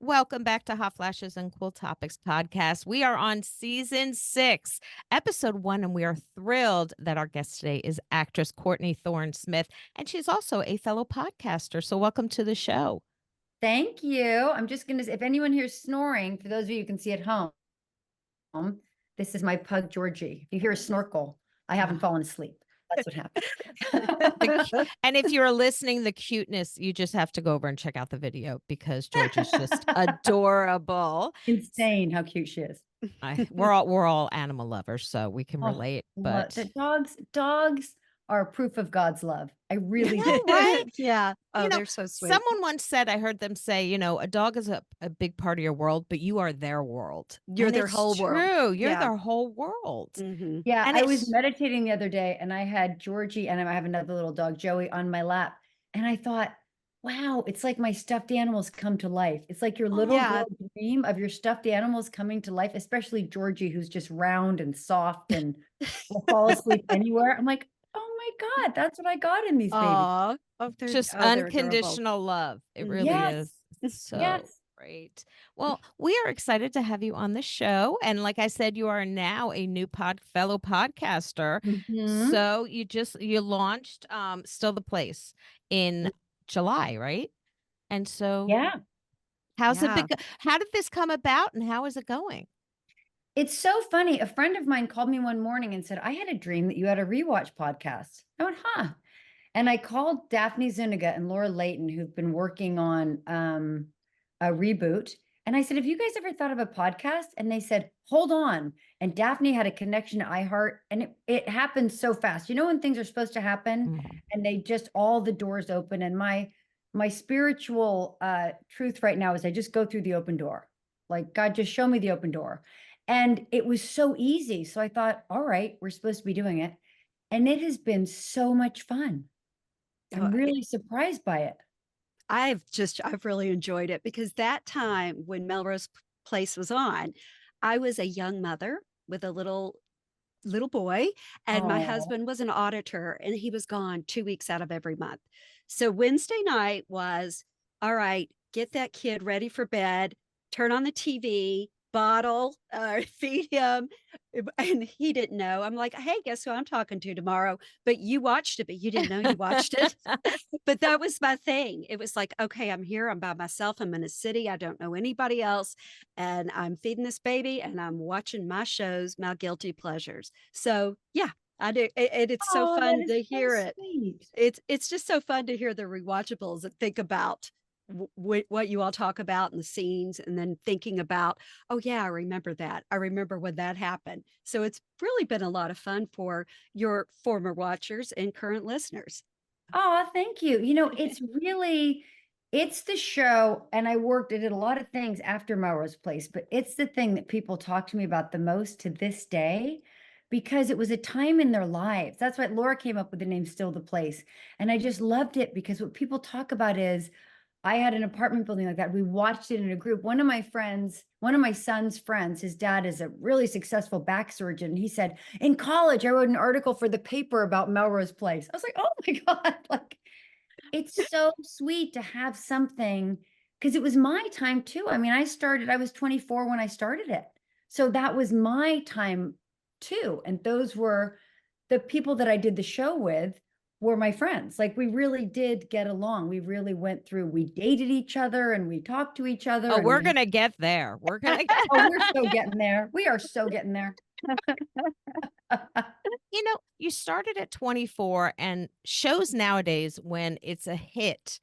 Welcome back to Hot Flashes and Cool Topics podcast. We are on season 6, episode 1, and we are thrilled that our guest today is actress Courtney Thorne-Smith, and she's also a fellow podcaster. So, welcome to the show. Thank you. I'm just going to, if anyone hears snoring, for those of you who can see at home, this is my pug, Georgie. If you hear a snorkel, I haven't fallen asleep. That's what happened. And if you're listening, the cuteness, you just have to go over and check out the video because George is just adorable. Insane how cute she is. We're all animal lovers, so we can relate. But the dogs are proof of God's love. I really know, do. right? Yeah. Oh, they're so sweet. Someone once said, I heard them say, a dog is a big part of your world, but you are their world. You're And their it's whole world. True. You're Yeah. their whole world. Mm-hmm. Yeah, And I was meditating the other day and I had Georgie and I have another little dog, Joey, on my lap. And I thought, wow, it's like my stuffed animals come to life. It's like your little girl dream of your stuffed animals coming to life, especially Georgie, who's just round and soft and will fall asleep anywhere. I'm like, oh my God, that's what I got in these babies. Just unconditional love. It really is. So great. Well, we are excited to have you on the show. And like I said, you are now a new fellow podcaster. Mhm. So you launched Still the Place in July, right? And so how did this come about and how is it going? It's so funny. A friend of mine called me one morning and said, I had a dream that you had a rewatch podcast. I went, huh? And I called Daphne Zuniga and Laura Leighton, who've been working on a reboot. And I said, have you guys ever thought of a podcast? And they said, hold on. And Daphne had a connection to iHeart. And it happened so fast. You know, when things are supposed to happen and they just, all the doors open. And my spiritual truth right now is I just go through the open door. Like, God, just show me the open door. And it was so easy. So I thought, all right, we're supposed to be doing it. And it has been so much fun. I'm really surprised by it. I've really enjoyed it because that time when Melrose Place was on, I was a young mother with a little boy, and my husband was an auditor and he was gone 2 weeks out of every month. So Wednesday night was, all right, get that kid ready for bed, turn on the TV, bottle, feed him. And he didn't know. I'm like, hey, guess who I'm talking to tomorrow? But you watched it, but you didn't know you watched it. But that was my thing. It was like, okay, I'm here. I'm by myself. I'm in a city. I don't know anybody else. And I'm feeding this baby and I'm watching my shows, my guilty pleasures. So yeah, I do. It's so fun to hear it. It's just so fun to hear the rewatchables and think about what you all talk about in the scenes, and then thinking about, oh yeah, I remember that. I remember when that happened. So it's really been a lot of fun for your former watchers and current listeners. Oh, thank you. You know, it's the show, and I did a lot of things after Melrose Place, but it's the thing that people talk to me about the most to this day because it was a time in their lives. That's why Laura came up with the name Still the Place. And I just loved it because what people talk about is, I had an apartment building like that. We watched it in a group. One of my son's friends, his dad is a really successful back surgeon. He said, in college, I wrote an article for the paper about Melrose Place. I was like, oh my God, like, it's so sweet to have something, because it was my time too. I mean, I was 24 when I started it. So that was my time too. And those were the people that I did the show with were my friends. Like, we really did get along. We really went through, we dated each other and we talked to each other. Oh, we're going to get there. We're going to get Oh, we're so getting there. We are so getting there. You started at 24, and shows nowadays, when it's a hit,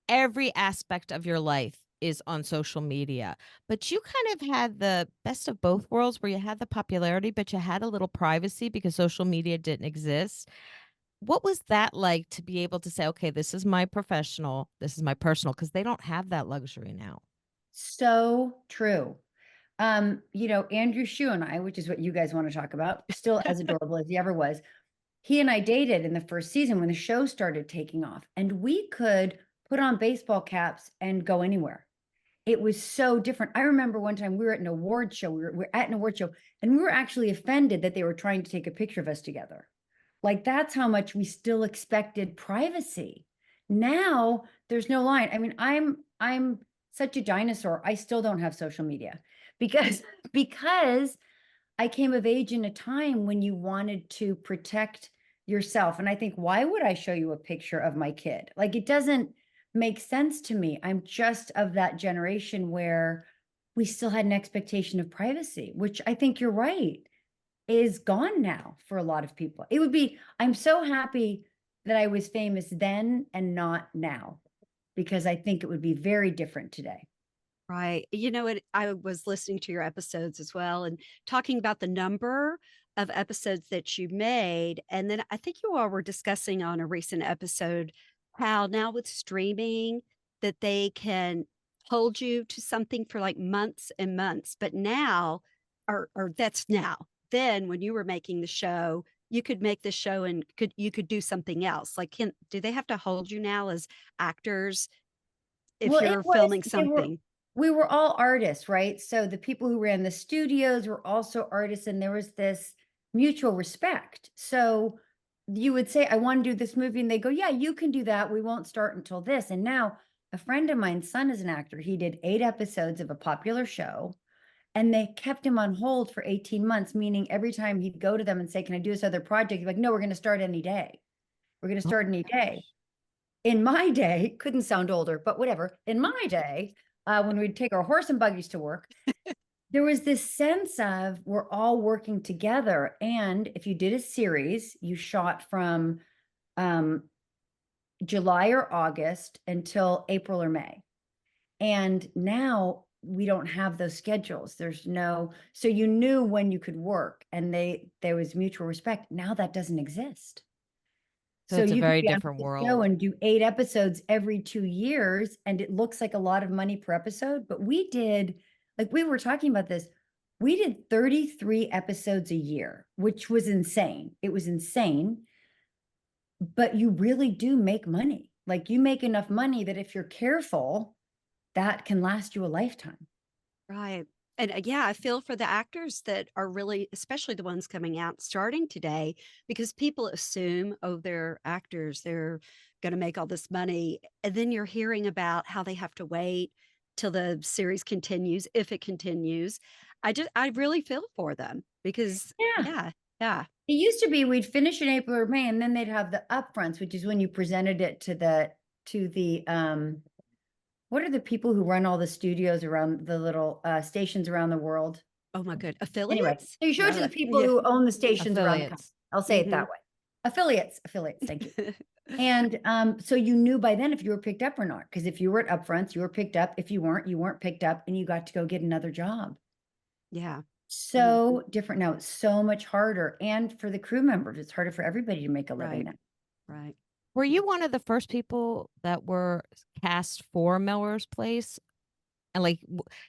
every aspect of your life is on social media. But you kind of had the best of both worlds where you had the popularity, but you had a little privacy because social media didn't exist. What was that like to be able to say, okay, this is my professional, this is my personal, because they don't have that luxury now. So true. Andrew Shue and I, which is what you guys want to talk about, still as adorable as he ever was. He and I dated in the first season when the show started taking off, and we could put on baseball caps and go anywhere. It was so different. I remember one time we were at an award show. We were at an award show, and we were actually offended that they were trying to take a picture of us together. Like, that's how much we still expected privacy. Now there's no line. I mean, I'm such a dinosaur, I still don't have social media because because I came of age in a time when you wanted to protect yourself. And I think, why would I show you a picture of my kid? Like, it doesn't make sense to me. I'm just of that generation where we still had an expectation of privacy, which I think you're right, is gone now for a lot of people. It would be, I'm so happy that I was famous then and not now, because I think it would be very different today. Right. You know what? I was listening to your episodes as well and talking about the number of episodes that you made. And then I think you all were discussing on a recent episode how now with streaming that they can hold you to something for like months and months. But now, or that's now. Then when you were making the show, you could make the show and you could do something else. Like, do they have to hold you now as actors if Well, it you're was, filming something? we were all artists, right? So the people who ran the studios were also artists, and there was this mutual respect. So you would say, I want to do this movie, and they go, yeah, you can do that. We won't start until this. And now a friend of mine's son is an actor. He did 8 episodes of a popular show, and they kept him on hold for 18 months, meaning every time he'd go to them and say, can I do this other project? He'd be like, no, we're going to start any day. We're going to Oh start any my day. gosh. In my day, couldn't sound older, but whatever. In my day, when we'd take our horse and buggies to work, there was this sense of we're all working together. And if you did a series, you shot from um, July or August until April or May. And now we don't have those schedules. There's no, so you knew when you could work, and there was mutual respect. Now that doesn't exist. So So it's a you could very be on different the show world. and do 8 episodes every 2 years, and it looks like a lot of money per episode, but we did, like, we were talking about this, we did 33 episodes a year, which was insane. It was insane, but you really do make money. Like, you make enough money that if you're careful, that can last you a lifetime. Right. And yeah, I feel for the actors that are really, especially the ones coming out starting today, because people assume, oh, they're actors, they're going to make all this money. And then you're hearing about how they have to wait till the series continues, if it continues. I really feel for them because, Yeah. yeah, yeah. It used to be we'd finish in April or May, and then they'd have the upfronts, which is when you presented it to the what are the people who run all the studios around the little stations around the world? Oh my good. Anyway, Affiliates? so you show it to the people Yeah. who own the stations around the country. Affiliates. I'll say it Hmm. that way. Affiliates, thank you. And so you knew by then if you were picked up or not, because if you were at upfronts, you were picked up. If you weren't, you weren't picked up, and you got to go get another job. Yeah. So different now. It's so much harder. And for the crew members, it's harder for everybody to make a living Right. now. Right. Were you one of the first people that were cast for Melrose Place? And like,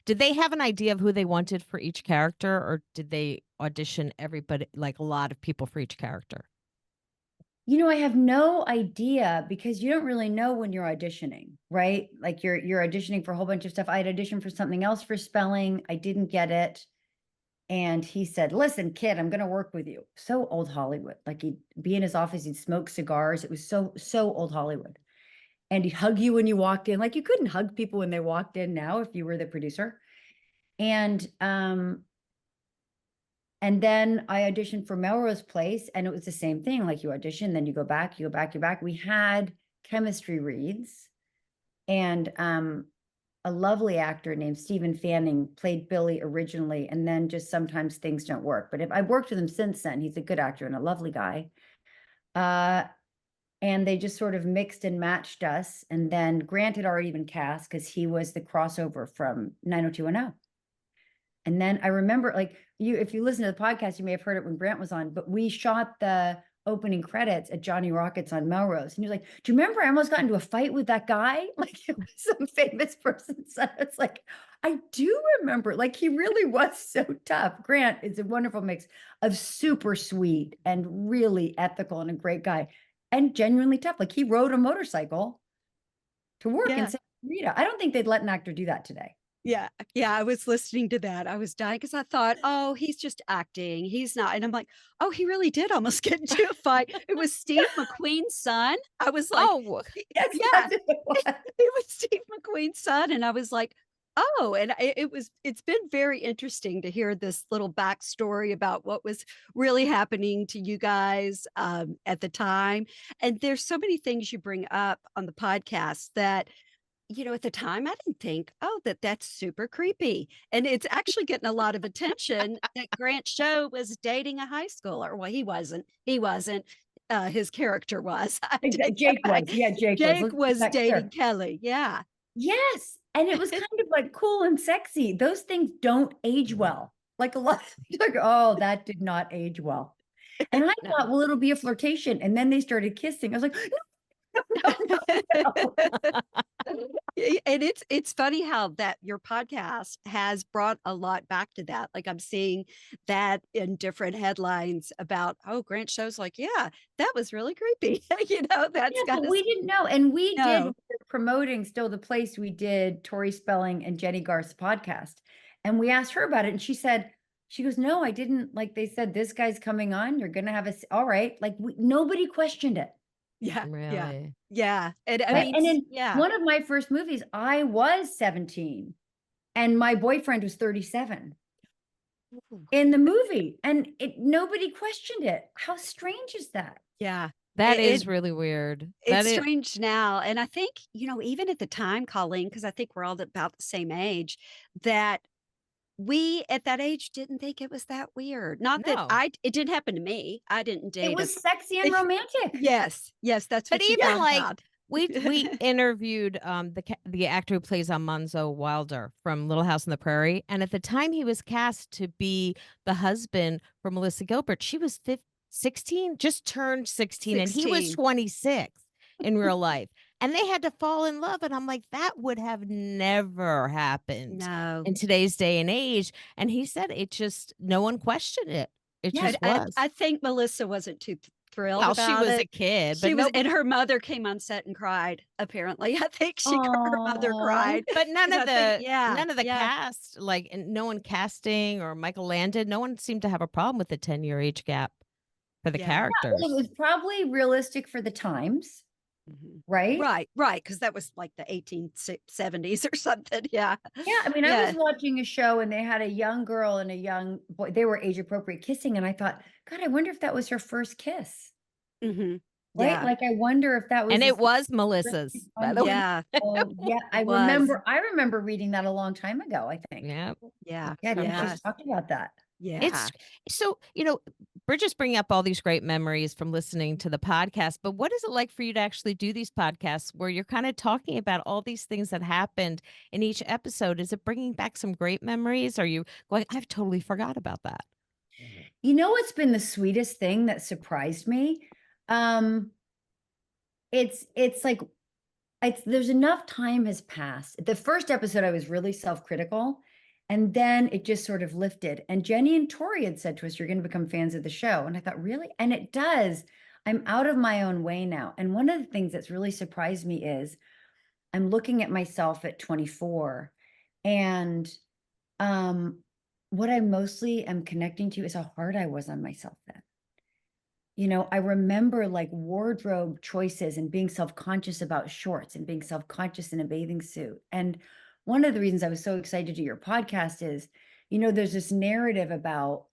did they have an idea of who they wanted for each character, or did they audition everybody, like a lot of people for each character? You know, I have no idea, because you don't really know when you're auditioning, right? Like, you're auditioning for a whole bunch of stuff. I had auditioned for something else for spelling. I didn't get it. And he said, listen, kid, I'm going to work with you. So old Hollywood. Like, he'd be in his office, he'd smoke cigars. It was so old Hollywood. And he'd hug you when you walked in. Like, you couldn't hug people when they walked in now if you were the producer. And then I auditioned for Melrose Place, and it was the same thing. Like, you audition, then you go back, you go back, you're back. We had chemistry reads, and a lovely actor named Stephen Fanning played Billy originally, and then just sometimes things don't work. But if I've worked with him since then, he's a good actor and a lovely guy. And they just sort of mixed and matched us. And then Grant had already been cast because he was the crossover from 90210. And then I remember, like, if you listen to the podcast, you may have heard it when Grant was on, but we shot the opening credits at Johnny Rockets on Melrose. And he was like, do you remember I almost got into a fight with that guy? Like, it was some famous person. So it's like, I do remember, like, he really was so tough. Grant is a wonderful mix of super sweet and really ethical and a great guy, and genuinely tough. Like, he rode a motorcycle to work in Yeah. Santa Rita. I don't think they'd let an actor do that today. Yeah, yeah, I was listening to that. I was dying because I thought, "Oh, he's just acting. He's not." And I'm like, "Oh, he really did almost get into a fight." It was Steve McQueen's son. I was like, Oh, Yes, yeah, that's what it was. it was Steve McQueen's son, and I was like, "Oh," and it's been very interesting to hear this little backstory about what was really happening to you guys, at the time, and there's so many things you bring up on the podcast that at the time, I didn't think, "Oh, that's super creepy." And it's actually getting a lot of attention that Grant Show was dating a high schooler. Well, he wasn't, his character was. I take Jake that was. back. Yeah, Jake was. Jake Let's make was that clear. dating Kelly, yeah. Yes, and it was kind of like cool and sexy. Those things don't age well. Like a lot like, oh, that did not age well. And I No. thought, well, it'll be a flirtation. And then they started kissing. I was like, no, no, no, no. And it's funny how that your podcast has brought a lot back to that. Like I'm seeing that in different headlines about, oh, Grant Show's like, yeah, that was really creepy. That's Yeah, got but us. we didn't know. And we did, we No. were promoting Still the Place. We did Tori Spelling and Jenny Garth's podcast. And we asked her about it. And she goes, no, I didn't. Like they said, this guy's coming on. You're going to have all right. Like nobody questioned it. Yeah, yeah, really? yeah. And I Right. mean, And in yeah. one of my first movies, I was 17 and my boyfriend was 37 Ooh. in the movie. And nobody questioned it. How strange is that? Yeah. That It is really weird. That it's is strange now. And I think, even at the time, Colleen, because I think we're all about the same age, that we at that age didn't think it was that weird. Not that no. it didn't happen to me. I didn't It date a was sexy and romantic. yes, yes, that's But what you even found like out. we interviewed the actor who plays Almanzo Wilder from Little House on the Prairie, and at the time he was cast to be the husband for Melissa Gilbert, she was 16, just turned 16, and he was 16. 26 in real life. And they had to fall in love, and I'm like, that would have never happened No. in today's day and age. And he said it just no one questioned it. It Yeah. And just was. I think Melissa wasn't too thrilled Well, she about was a it. kid, but She was, no. and her mother came on set and cried, apparently. I think her mother Oh, cried. But 'Cause I think, yeah, none of the yeah, cast, like, and no one casting or Michael Landon, no one seemed to have a problem with the 10-year age gap for the yeah. well, it characters. was probably realistic for the times, Mhm. right? Right, because that was like the 1870s or something. Yeah. Yeah, I mean, I was Yeah. watching a show and they had a young girl and a young boy. They were age appropriate kissing, and I thought, God, I wonder if that was her first kiss, Mhm. right? Yeah. Like, I wonder if that was And a it was really Melissa's, by fun the way. one. Yeah. Oh, yeah, It was. I remember reading that a long time ago, I think. Yeah. Yeah. Yeah, I think Yeah. she's talked about that. Yeah. It's so, Bridget's bringing up all these great memories from listening to the podcast, but what is it like for you to actually do these podcasts where you're kind of talking about all these things that happened in each episode? Is it bringing back some great memories? Are you going, I've totally forgot about that? You know what's been the sweetest thing that surprised me? Um, it's like there's enough time has passed. The first episode, I was really self-critical, and then it just sort of lifted. And Jenny and Tori had said to us, "You're going to become fans of the show." And I thought, really? And it does. I'm out of my own way now. And one of the things that's really surprised me is I'm looking at myself at 24, and what I mostly am connecting to is how hard I was on myself then. I remember like wardrobe choices and being self-conscious about shorts and being self-conscious in a bathing suit. And one of the reasons I was so excited to do your podcast is, there's this narrative about,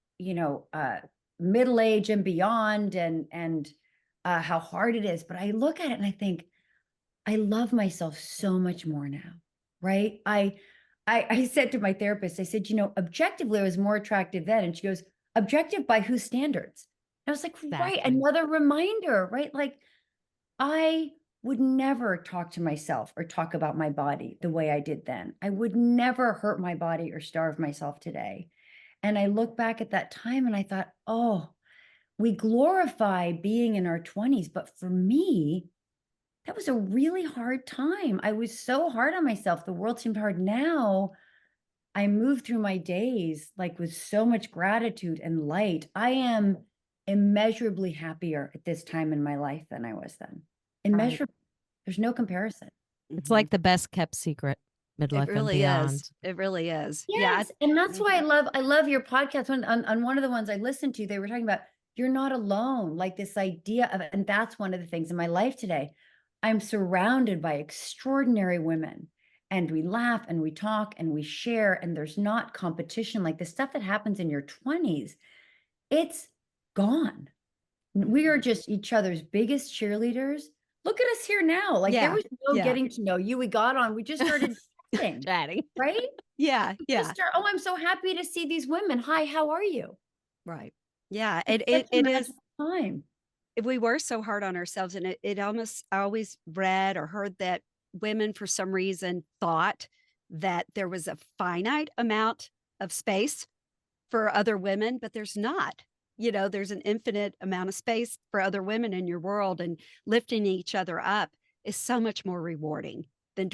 middle age and beyond and how hard it is. But I look at it and I think, I love myself so much more now, right? I said to my therapist, I said, objectively, I was more attractive then. And she goes, objective by whose standards? And I was like, right, Exactly. another reminder, right? Like I would never talk to myself or talk about my body the way I did then. I would never hurt my body or starve myself today. And I look back at that time and I thought, oh, we glorify being in our 20s. But for me, that was a really hard time. I was so hard on myself. The world seemed hard. Now I move through my days like with so much gratitude and light. I am immeasurably happier at this time in my life than I was then. Right. Immeasurably. There's no comparison. It's Mhm. like the best kept secret. It midlife and really is. beyond. It really is. Yeah. Yes, and that's why I love your podcast. On one of the ones I listened to, they were talking about you're not alone, like this idea of, and that's one of the things in my life today. I'm surrounded by extraordinary women, and we laugh and we talk and we share, and there's not competition like the stuff that happens in your 20s. It's gone. We are just each other's biggest cheerleaders. Look at us here now. Like there Yeah. was no Yeah. getting to know you. We got on, we just started chatting, Chatting. right? Yeah. We Yeah. just start, oh, I'm so happy to see these women. Hi, how are you? Right. Yeah. It's It such it, a it is. magical time. We were so hard on ourselves, and it almost, I always read or heard that women for some reason thought that there was a finite amount of space for other women, but there's not. There's an infinite amount of space for other women in your world, and lifting each other up is so much more rewarding than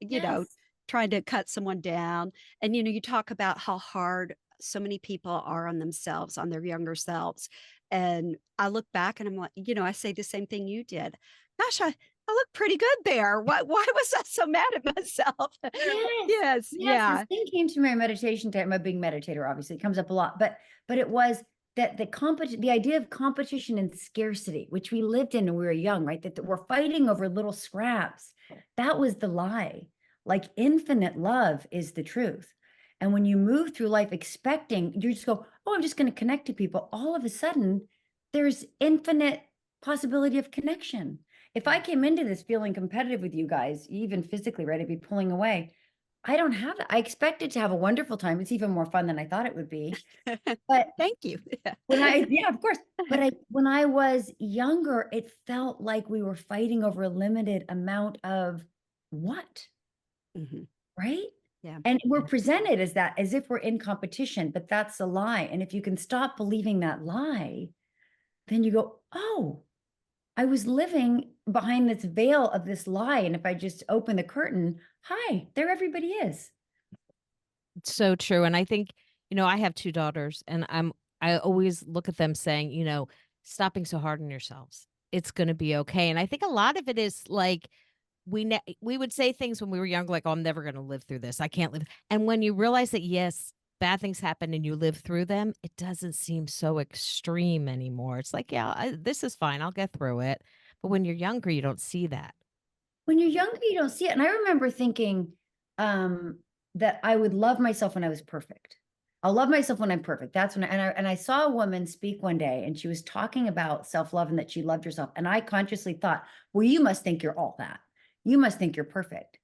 Yes. trying to cut someone down. And you talk about how hard so many people are on themselves, on their younger selves. And I look back and I'm like, I say the same thing you did. Gosh, I look pretty good there. Why was I so mad at myself? Yes. Yes, Yes. This yeah. thing came to my meditation time. I'm a big meditator, obviously. It comes up a lot, but it was that the idea of competition and scarcity, which we lived in when we were young, right? That we're fighting over little scraps. That was the lie. Like infinite love is the truth. And when you move through life expecting, you just go, oh, I'm just going to connect to people. All of a sudden, there's infinite possibility of connection. If I came into this feeling competitive with you guys, even physically, right, I'd be pulling away. I don't have that. I expected to have a wonderful time. It's even more fun than I thought it would be. But Thank you. yeah, of course. But when I was younger, it felt like we were fighting over a limited amount of what, Mhm. right? Yeah. And we're presented as that, as if we're in competition, but that's a lie. And if you can stop believing that lie, then you go, oh, I was living behind this veil of this lie. And if I just open the curtain, hi, there everybody is. It's so true. And I think, I have 2 daughters, and I always look at them saying, "Stop being so hard on yourselves. It's gonna be okay." And I think a lot of it is like we would say things when we were young, like, "Oh, I'm never gonna live through this. I can't live." And when you realize that, yes, bad things happen and you live through them, it doesn't seem so extreme anymore. It's like, "Yeah, this is fine. I'll get through it." But when you're younger, you don't see that. When you're younger, you don't see it. And I remember thinking um, that I would love myself when I was perfect. I'll love myself when I'm perfect. That's when I saw a woman speak one day, and she was talking about self-love and that she loved herself. And I consciously thought, well, you must think you're all that. You must think you're perfect.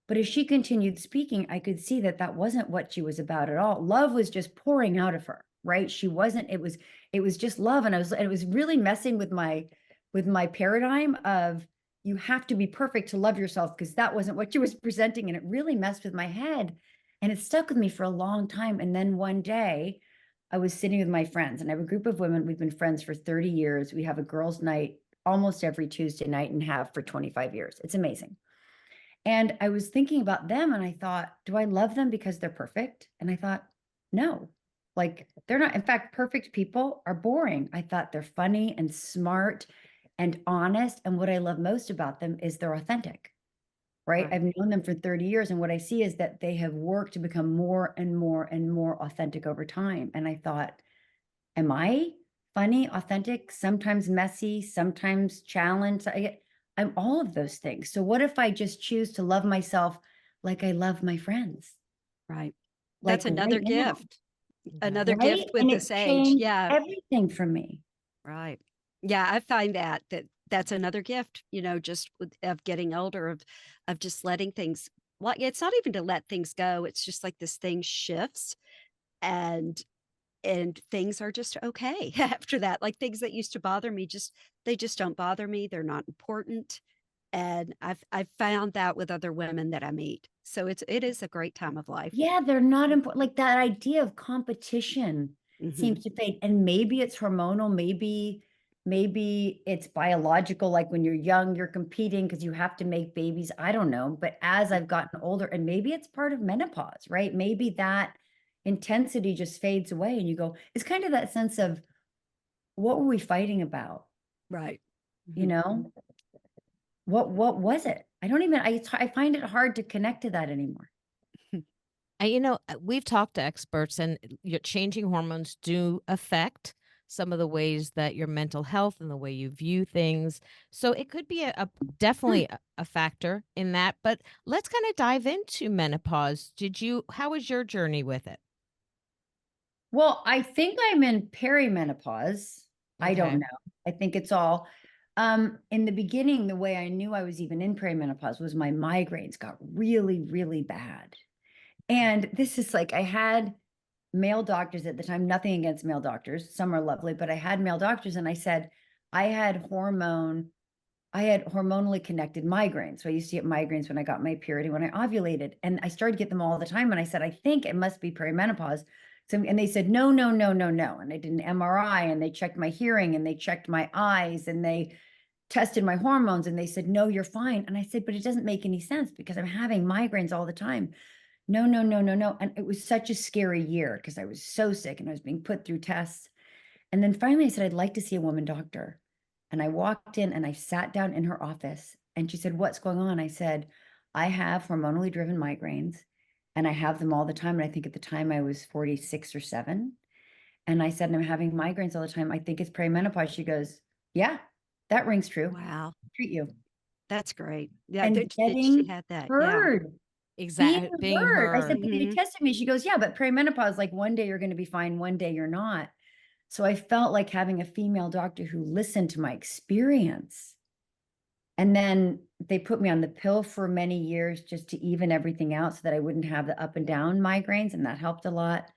But as she continued speaking, I could see that that wasn't what she was about at all. Love was just pouring out of her, right? She wasn't, it was just love. And it was really messing with my paradigm of you have to be perfect to love yourself, because that wasn't what she was presenting. And it really messed with my head. And it stuck with me for a long time. And then one day I was sitting with my friends, and I have a group of women. We've been friends for 30 years. We have a girls' night almost every Tuesday night and have for 25 years. It's amazing. And I was thinking about them, and I thought, do I love them because they're perfect? And I thought, no, like they're not. In fact, perfect people are boring. I thought they're funny and smart and honest. And what I love most about them is they're authentic, right? Right. I've known them for 30 years. And what I see is that they have worked to become more and more and more authentic over time. And I thought, am I funny, authentic, sometimes messy, sometimes challenged? I'm all of those things. So what if I just choose to love myself like I love my friends, Right. like That's right another now, gift. Yeah. Another right? gift with And this it age. changed Yeah. everything for me. Right. Yeah, I find that's another gift, just of getting older, of just letting things, well, it's not even to let things go. It's just like this thing shifts, and things are just okay after that. Like things that used to bother me, they just don't bother me. They're not important. And I've found that with other women that I meet. So it is a great time of life. Yeah, they're not important. Like that idea of competition Hmm. seems to fade. And maybe it's hormonal, maybe it's biological, like when you're young, you're competing because you have to make babies. I don't know. But as I've gotten older, and maybe it's part of menopause, right? Maybe that intensity just fades away, and you go, it's kind of that sense of what were we fighting about? Right. You Mhm. know? what was it? I don't even, I find it hard to connect to that anymore. We've talked to experts, and your changing hormones do affect some of the ways that your mental health and the way you view things. So it could be Hmm. definitely a factor in that. But let's kind of dive into menopause. How was your journey with it? Well, I think I'm in perimenopause. I don't Okay. know. I think it's all in the beginning, the way I knew I was even in perimenopause was my migraines got really, really bad. And this is like I had male doctors at the time, nothing against male doctors. Some are lovely, but I had male doctors and I said I had hormonally connected migraines. So I used to get migraines when I got my period and when I ovulated. And I started to get them all the time. And I said, I think it must be perimenopause. So, and they said, no, no, no, no, no. And I did an MRI and they checked my hearing and they checked my eyes and they tested my hormones and they said, no, you're fine. And I said, but it doesn't make any sense because I'm having migraines all the time. No, no, no, no, no. And it was such a scary year because I was so sick and I was being put through tests. And then finally I said, I'd like to see a woman doctor. And I walked in and I sat down in her office and she said, what's going on? I said, I have hormonally driven migraines and I have them all the time. And I think at the time I was 46 or 7. And I said, I'm having migraines all the time. I think it's perimenopause. She goes, yeah, that rings true. Wow. Treat you. That's great. Yeah. And That she getting had that. Yeah. heard, being Exactly. Being heard. I said, heard. but they Mhm. tested me. She goes, yeah, but perimenopause, like one day you're going to be fine, one day you're not. So I felt like having a female doctor who listened to my experience. And then they put me on the pill for many years just to even everything out so that I wouldn't have the up and down migraines. And that helped a lot.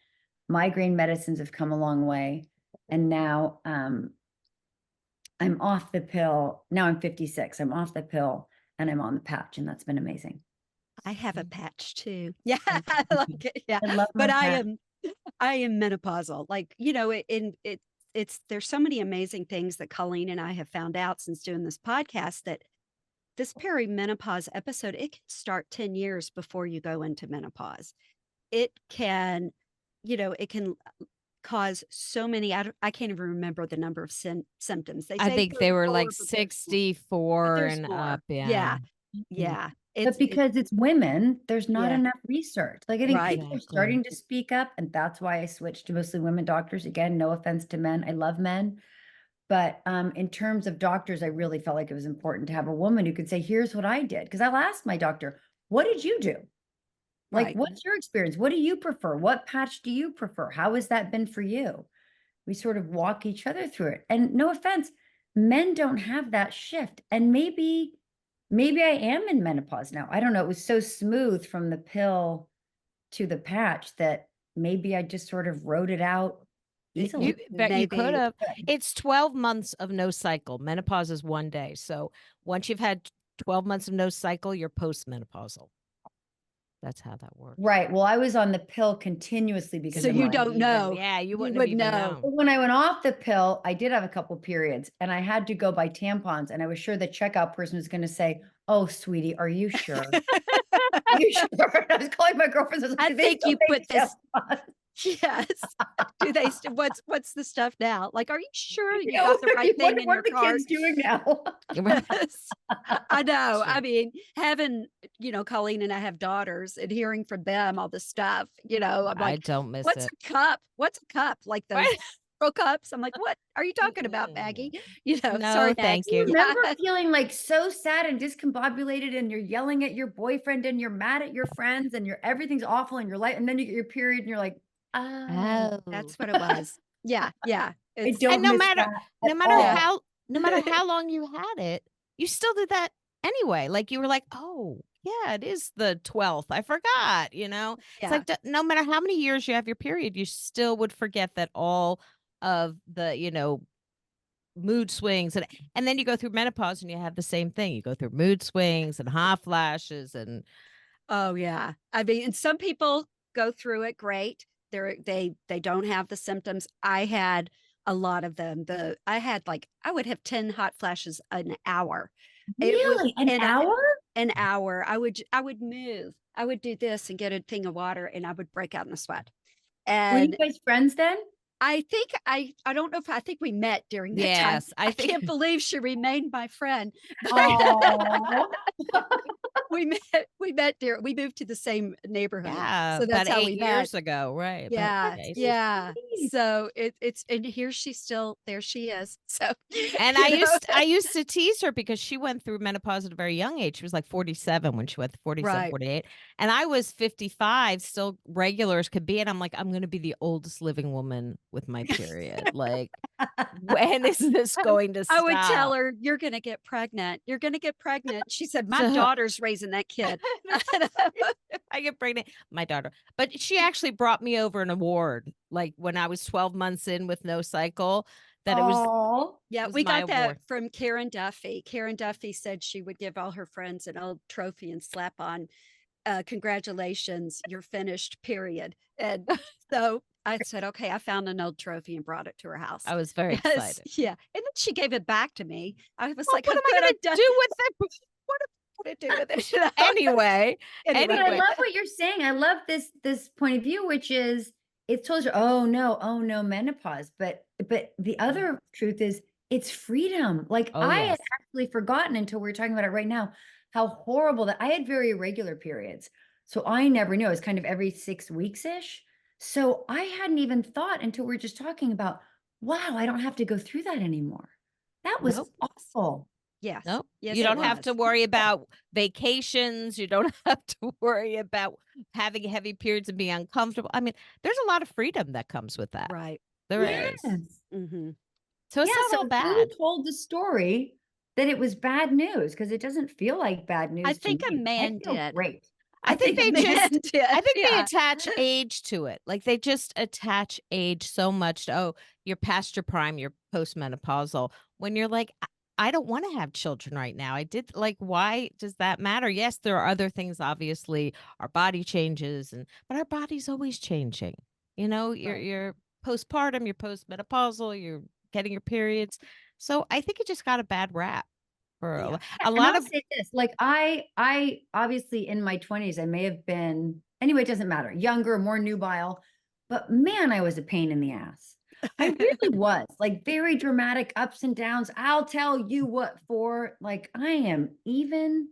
Migraine medicines have come a long way. And now I'm off the pill. Now I'm 56. I'm off the pill and I'm on the patch. And that's been amazing. I have a patch too. Yeah. I like it. Yeah. I love my But patch. I am menopausal. Like, it's there's so many amazing things that Colleen and I have found out since doing this podcast that this perimenopause episode, it can start 10 years before you go into menopause. It can, it can cause so many, I can't even remember the number of symptoms. They I say think they were 34, like but there's more. But 64 there's and more. up. Yeah. Yeah. Yeah. But because it's women, there's not Yeah. enough research. Like I think Right. people are Exactly. starting to speak up, and that's why I switched to mostly women doctors. Again, no offense to men. I love men. But in terms of doctors, I really felt like it was important to have a woman who could say, here's what I did. Because I'll ask my doctor, what did you do? Like, Right. what's your experience? What do you prefer? What patch do you prefer? How has that been for you? We sort of walk each other through it. And no offense, men don't have that shift. And maybe I am in menopause now. I don't know. It was so smooth from the pill to the patch that maybe I just sort of wrote it out You easily. bet you could Maybe. have. It's 12 months of no cycle. Menopause is 1 day. So once you've had 12 months of no cycle, you're postmenopausal. That's how that works. Right. Well, I was on the pill continuously because So of you my. don't know. Yeah, you You wouldn't have would even know. known. But when I went off the pill, I did have a couple periods and I had to go buy tampons. And I was sure the checkout person was going to say, oh, sweetie, are you sure? Are you sure? I was calling my girlfriend. I was like, I "Do they think still you make put this. tampons?" Yes. Do they what's the stuff now? Like, are you sure you You know, got the right thing in what your are the cart? kids doing now? Yes. I know. Sure. I mean, having, Colleen and I have daughters and hearing from them all this stuff, I'm I like, don't miss what's it. a cup? What's a cup? Like those Right? cups. I'm like, what are you talking about, Maggie? No, Sorry, Maggie. thank you. Remember Yeah. feeling like so sad and discombobulated and you're yelling at your boyfriend and you're mad at your friends and everything's awful in your life and then you get your period and you're like, oh, Oh. That's what it was. Yeah. Yeah. I It's And don't miss that no at matter yeah. all. how no matter how long you had it, you still did that anyway. Like you were like, "Oh, yeah, it is the 12th. I forgot," you know? It's Yeah. like no matter how many years you have your period, you still would forget that all of the, mood swings and then you go through menopause and you have the same thing. You go through mood swings and hot flashes and Oh yeah. I mean, and some people go through it great. They don't have the symptoms. I had a lot of them. I would have 10 hot flashes an hour. It was Really? An hour? an hour. I would move. I would do this and get a thing of water and I would break out in a sweat. Were you And guys friends then? I think I don't know if I think we met during that time. Yes, I I think can't believe she remained my friend. Oh, We met there. We moved to the same neighborhood. yeah, So about that's how 8 we met. years ago, right, about Yeah, yeah, 8 so yeah. sweet. So it's and here she's still there she is. So, and you know. I used to tease her because she went through menopause at a very young age. She was like 47 when she went to 47, Right. 48, and I was 55, still regular as could be, and I'm like, "I'm gonna be the oldest living woman with my period, like, when is this going to I would tell stop?" her, "You're gonna get pregnant. You're gonna get pregnant." She said, "My So daughter's raising that kid." if I get pregnant, my daughter. But she actually brought me over an award, like, when I was 12 months in with no cycle, that it Oh, Yeah, was we my got that award. from Karen Duffy. Karen Duffy said she would give all her friends an old trophy and slap on, "Congratulations, you're finished, period." And so I said, "Okay," I found an old trophy and brought it to her house. I was very Yes, excited. yeah, and then she gave it back to me. I was Well, like, what "How am I could gonna I've done do with it? what am I gonna do with it?" You know? Anyway, Anyway. but I anyway. love what you're saying. I love this point of view, which is it's told you, oh no, menopause. But the Mm. other truth is it's freedom. Like Oh, I had yes. actually forgotten until we were talking about it right now, how horrible that I had very irregular periods. So I never knew. It was kind of every 6 weeks-ish. So I hadn't even thought until we were just talking about, wow, I don't have to go through that anymore. That was Nope. awful. Yes, Nope. You yes, it don't have to was. worry about vacations, you don't have to worry about having heavy periods and being uncomfortable. I mean, there's a lot of freedom that comes with that. Right. There is. Yes. Mhm. So Yeah, it's not so all who bad. told the story that it was bad news? Because it doesn't feel like bad I news to think a me. I man feel did. great. I I think think a they man just did. I think they Yeah. attach age to it. Like, they just attach age so much to, "Oh, you're past your prime, you're postmenopausal," when you're like, I don't wanna have children right now. I did like, why does that matter? Yes, there are other things, obviously, our body changes but our body's always changing. You know, Right. you're postpartum, you're postmenopausal, you're getting your periods. So, I think it just got a bad rap for Yeah. a And lot I'll of say this, like I obviously in my 20s, I may have been anyway, it doesn't matter, younger, more nubile, but man, I was a pain in the ass. I really was, like very dramatic ups and downs. I'll tell you what for, like I am even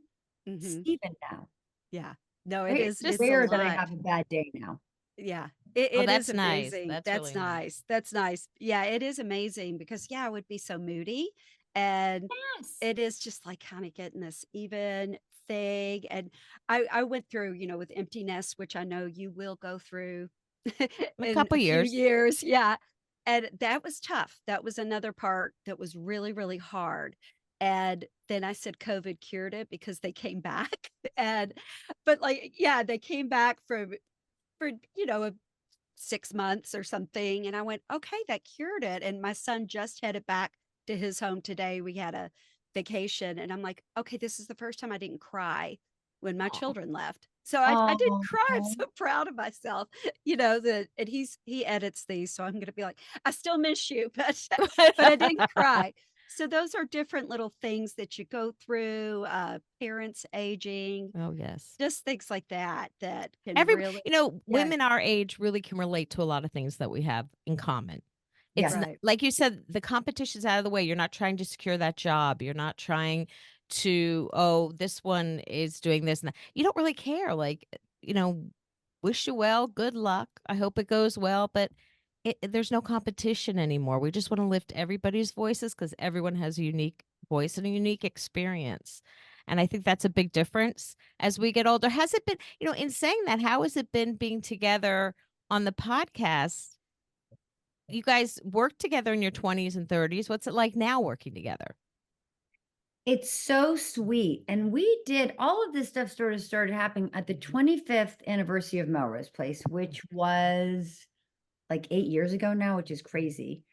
Mhm. Steven now. Yeah. No, it Right? is It's just it's a rare that I lot. have a bad day now. Yeah. oh, It is that's nice. amazing. That's That's really nice. nice. That's nice. Yeah, it is amazing because, yeah, I would be so moody, and Yes. it is just, like, kinda getting this even thing, and I went through, with emptiness, which I know you will go through A in couple a few years. years, yeah, and that was tough. That was another part that was really, really hard, and then I said COVID cured it because they came back, and but, like, yeah, they came back for, 6 months or something, and I went, "Okay, that cured it," and my son just headed back to his home today. We had a vacation, and I'm like, "Okay, this is the first time I didn't cry when my Aw. children left." So I didn't Oh, cry. I'm so proud of myself, that and he edits these, so I'm gonna be like, "I still miss you," but I didn't cry. So those are different little things that you go through, parents aging, Oh, yes. just things like that that can Every really. Yeah, women our age really can relate to a lot of things that we have in common. It's n yes. right. like you said, the competition's out of the way. You're not trying to secure that job. You're not trying to, "Oh, this one is doing this and that." You don't really care, like, wish you well, good luck. I hope it goes well, but there's no competition anymore. We just wanna lift everybody's voices because everyone has a unique voice and a unique experience, and I think that's a big difference as we get older. Has it been in saying that, how has it been being together on the podcast? You guys worked together in your 20s and 30s. What's it like now working together? It's so sweet. And we did all of this stuff started happening at the 25th anniversary of Melrose Place, which was like 8 years ago now, which is crazy.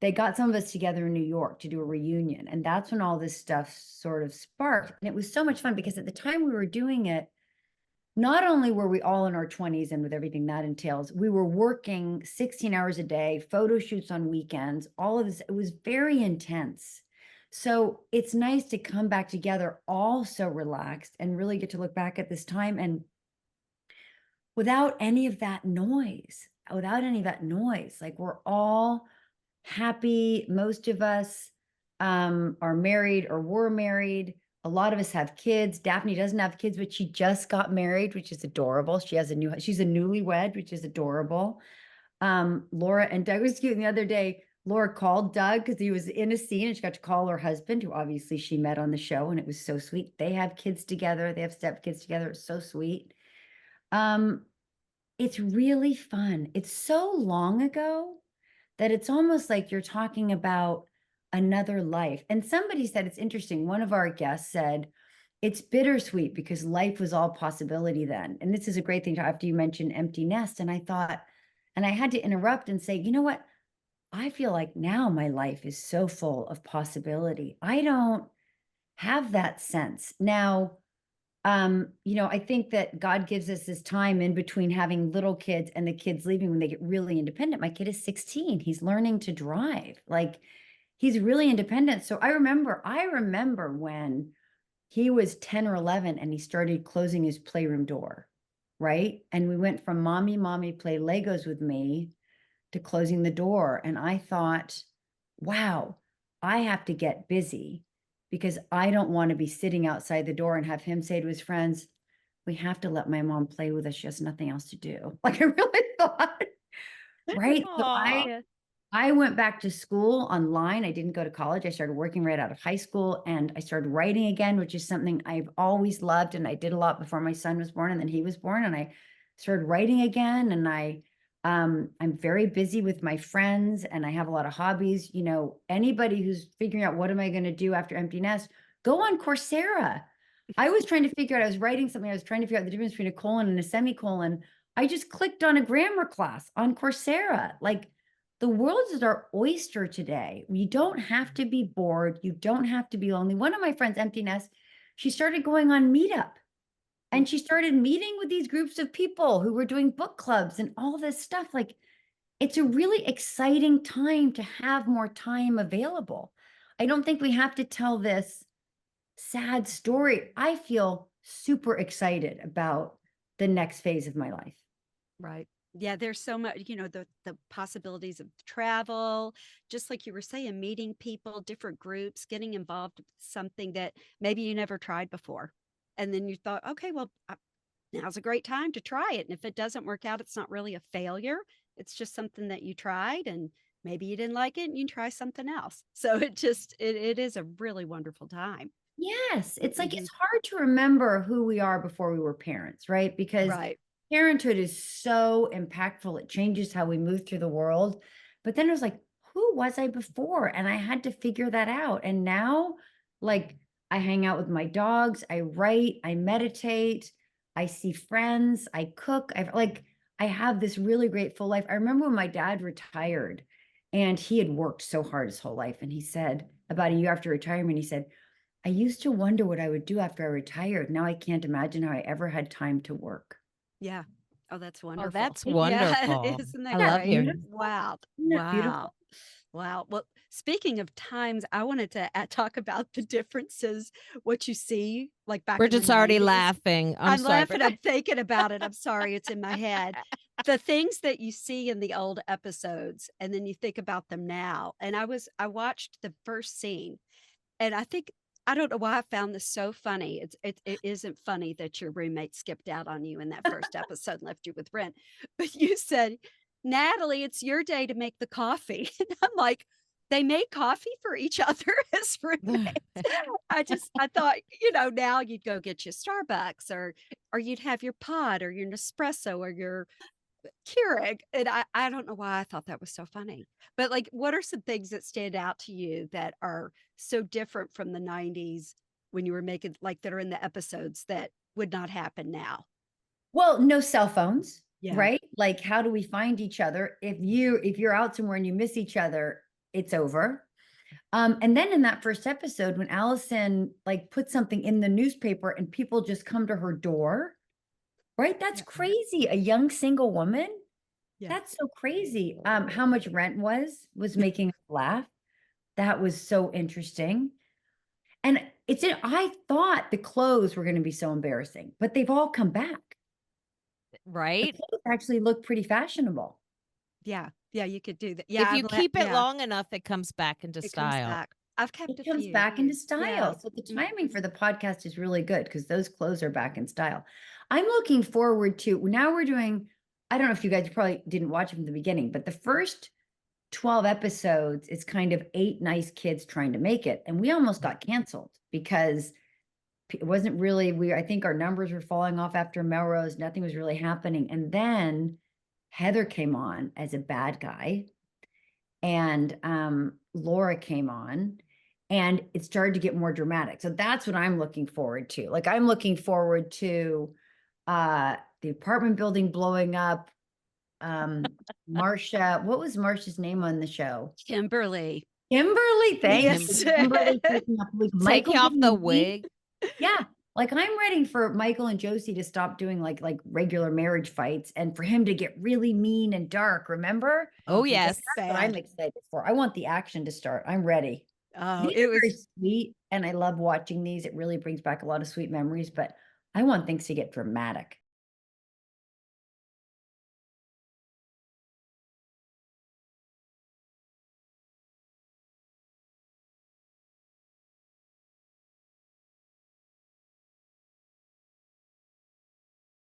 They got some of us together in New York to do a reunion. And that's when all this stuff sort of sparked. And it was so much fun because at the time we were doing it, not only were we all in our 20s and with everything that entails, we were working 16 hours a day, photo shoots on weekends, all of this. It was very intense. So it's nice to come back together all so relaxed and really get to look back at this time and without any of that noise. without any of that noise. Like we're all happy. Most of us are married or were married. A lot of us have kids. Daphne doesn't have kids, but she just got married, which is adorable. She's a newlywed, which is adorable. Laura and Doug was cute. And the other day, Laura called Doug because he was in a scene and she got to call her husband, who obviously she met on the show, and it was so sweet. They have kids together. They have stepkids together. It's so sweet. It's really fun. It's so long ago that it's almost like you're talking about another life. And somebody said, it's interesting. One of our guests said, it's bittersweet because life was all possibility then. And this is a great thing to, after you mentioned empty nest. And I thought, and I had to interrupt and say, you know what? I feel like now my life is so full of possibility. I don't have that sense. Now, I think that God gives us this time in between having little kids and the kids leaving when they get really independent. My kid is 16. He's learning to drive. Like he's really independent. So I remember when he was 10 or 11 and he started closing his playroom door, right? And we went from mommy, play Legos with me to closing the door. And I thought, wow, I have to get busy because I don't want to be sitting outside the door and have him say to his friends, we have to let my mom play with us. She has nothing else to do. Like I really thought, right? So Aw. I went back to school online. I didn't go to college. I started working right out of high school and I started writing again, which is something I've always loved. And I did a lot before my son was born and then he was born and I started writing again. And I'm very busy with my friends and I have a lot of hobbies. Anybody who's figuring out what am I going to do after empty nest, go on Coursera. I was trying to figure out, I was writing something. I was trying to figure out the difference between a colon and a semicolon. I just clicked on a grammar class on Coursera. Like the world is our oyster today. You don't have to be bored. You don't have to be lonely. One of my friends, Empty Nest, she started going on Meetup and she started meeting with these groups of people who were doing book clubs and all this stuff. Like it's a really exciting time to have more time available. I don't think we have to tell this sad story. I feel super excited about the next phase of my life. Right. Yeah, there's so much, the possibilities of travel, just like you were saying, meeting people, different groups, getting involved with something that maybe you never tried before. And then you thought, okay, well, now's a great time to try it. And if it doesn't work out, it's not really a failure. It's just something that you tried and maybe you didn't like it and you try something else. So it is a really wonderful time. Yes, it's like Mhm. it's hard to remember who we are before we were parents, right? Because Right. parenthood is so impactful. It changes how we move through the world. But then it was like, who was I before? And I had to figure that out. And now, like, I hang out with my dogs, I write, I meditate, I see friends, I cook. I have this really great full life. I remember when my dad retired and he had worked so hard his whole life. And he said, about a year after retirement, he said, I used to wonder what I would do after I retired. Now I can't imagine how I ever had time to work. Yeah. Oh, that's Oh, wonderful. that's Yeah, wonderful. isn't I that love Isn't great? hearing. that Wow. isn't that beautiful? Wow. Wow. Well, speaking of times, I wanted to talk about the differences, what you see like back in the Bridget's already 90s. laughing. I'm I'm sorry, laughing, Bridget. I'm thinking about it. I'm sorry, it's in my head. The things that you see in the old episodes, and then you think about them now. And I watched the first scene, and I don't know why I found this so funny. It isn't funny that your roommate skipped out on you in that first episode and left you with Brent. But you said, Natalie, it's your day to make the coffee. And I'm like, they made coffee for each other as roommates. I thought, now you'd go get your Starbucks or you'd have your pod or your Nespresso or your Keurig. And I don't know why I thought that was so funny. But like, what are some things that stand out to you that are so different from the 90s when you were making like that are in the episodes that would not happen now? Well, no cell phones, Yeah. right? Like how do we find each other? If you're out somewhere and you miss each other, it's over. And then in that first episode, when Allison like put something in the newspaper and people just come to her door, right? That's Yeah. crazy. A young single woman. Yeah. That's so crazy. How much rent was making us laugh. That was so interesting. And I thought the clothes were going to be so embarrassing, but they've all come back. The Right? clothes actually look pretty fashionable. Yeah. Yeah, you could do that. If Yeah, you keep it yeah, long enough, it comes back into it comes style. back. I've kept a It comes few. back into Yeah. style. So the Mhm. timing for the podcast is really good because those clothes are back in style. I'm looking forward to now we're doing, I don't know if you guys probably didn't watch it from the beginning, but the first 12 episodes, it's kind of 8 nice kids trying to make it. And we almost got canceled because it wasn't really, I think our numbers were falling off after Melrose. Nothing was really happening. And then Heather came on as a bad guy and Laura came on and it started to get more dramatic. So that's what I'm looking forward to. Like I'm looking forward to the apartment building blowing up. Marsha, what was Marsha's name on the show? Kimberly. Kimberly, thanks. Yes. Kimberly taking up the wig. Michael Taking off the getting beat. wig. Yeah. Like I'm ready for Michael and Josie to stop doing like regular marriage fights and for him to get really mean and dark. Remember? Oh, Like, yes. that's what I'm excited for. I want the action to start. I'm ready. Oh, These it are very was sweet, and I love watching these. It really brings back a lot of sweet memories, but I want things to get dramatic.